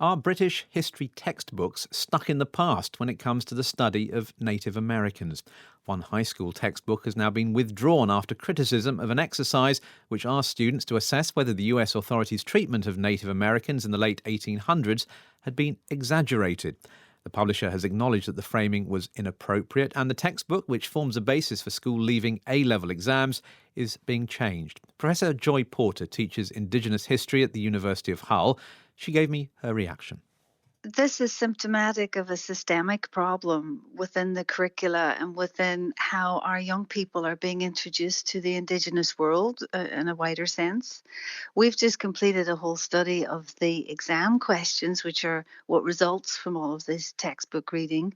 Are British history textbooks stuck in the past when it comes to the study of Native Americans? One high school textbook has now been withdrawn after criticism of an exercise which asked students to assess whether the US authorities' treatment of Native Americans in the late 1800s had been exaggerated. The publisher has acknowledged that the framing was inappropriate, and the textbook, which forms a basis for school leaving A-level exams, is being changed. Professor Joy Porter teaches Indigenous history at the University of Hull. She gave me her reaction. This is symptomatic of a systemic problem within the curricula and within how our young people are being introduced to the Indigenous world in a wider sense. We've just completed a whole study of the exam questions, which are what results from all of this textbook reading.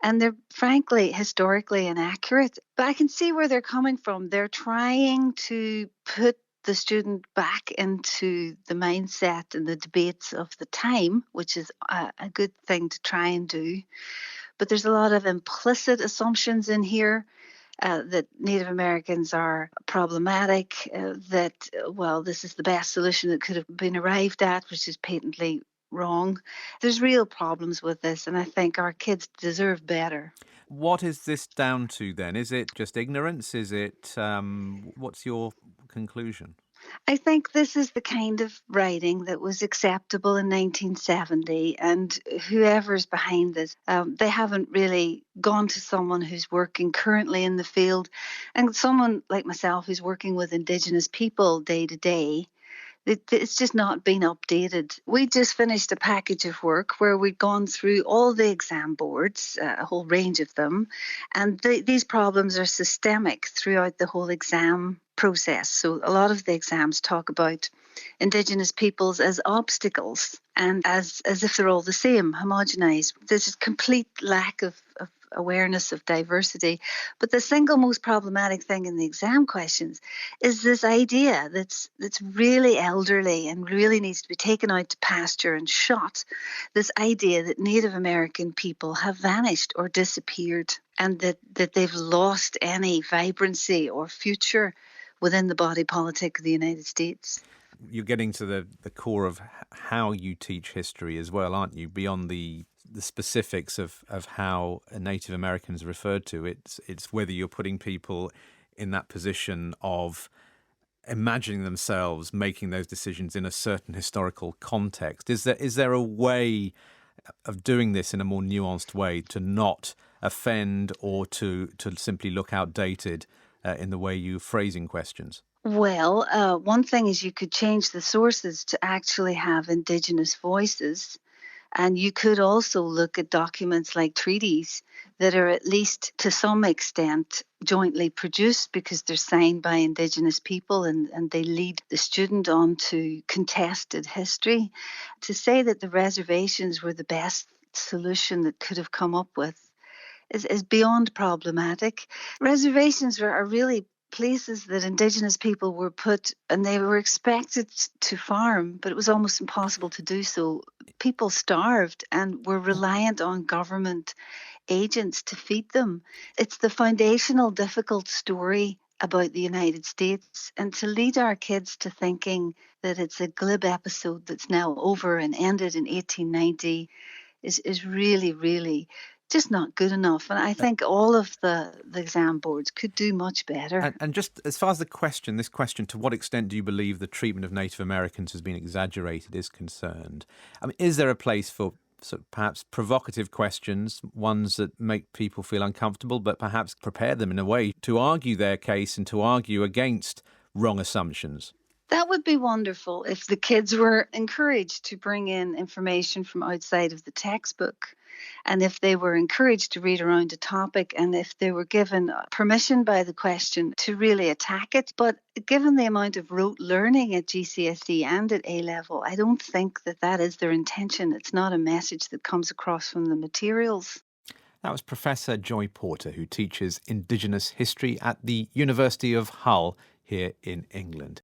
And they're frankly historically inaccurate. But I can see where they're coming from. They're trying to put the student back into the mindset and the debates of the time, which is a good thing to try and do. But there's a lot of implicit assumptions in here. That Native Americans are problematic, well, this is the best solution that could have been arrived at, which is patently wrong. There's real problems with this, and I think our kids deserve better. What is this down to then? Is it just ignorance? Is it, what's your conclusion? I think this is the kind of writing that was acceptable in 1970, and whoever's behind this, they haven't really gone to someone who's working currently in the field, and someone like myself who's working with Indigenous people day to day. It's just not been updated. We just finished a package of work where we'd gone through all the exam boards, a whole range of them, and these problems are systemic throughout the whole exam process. So a lot of the exams talk about Indigenous peoples as obstacles and as if they're all the same, homogenised. There's a complete lack of awareness of diversity. But the single most problematic thing in the exam questions is this idea that's really elderly and really needs to be taken out to pasture and shot, this idea that Native American people have vanished or disappeared, and that they've lost any vibrancy or future within the body politic of the United States. You're getting to the core of how you teach history as well, aren't you? Beyond the specifics of how Native Americans are referred to, it's whether you're putting people in that position of imagining themselves making those decisions in a certain historical context. Is there a way of doing this in a more nuanced way to not offend or to simply look outdated in the way you're phrasing questions? Well, one thing is you could change the sources to actually have Indigenous voices. And you could also look at documents like treaties that are at least to some extent jointly produced because they're signed by Indigenous people and they lead the student on to contested history. To say that the reservations were the best solution that could have come up with is beyond problematic. Reservations are really places that Indigenous people were put, and they were expected to farm, but it was almost impossible to do so. People starved and were reliant on government agents to feed them. It's the foundational difficult story about the United States, and to lead our kids to thinking that it's a glib episode that's now over and ended in 1890 is really, really just not good enough. And I think all of the exam boards could do much better. And just as far as this question, to what extent do you believe the treatment of Native Americans has been exaggerated is concerned? I mean, is there a place for sort of perhaps provocative questions, ones that make people feel uncomfortable, but perhaps prepare them in a way to argue their case and to argue against wrong assumptions? That would be wonderful if the kids were encouraged to bring in information from outside of the textbook, and if they were encouraged to read around a topic, and if they were given permission by the question to really attack it. But given the amount of rote learning at GCSE and at A-level, I don't think that is their intention. It's not a message that comes across from the materials. That was Professor Joy Porter, who teaches Indigenous history at the University of Hull here in England.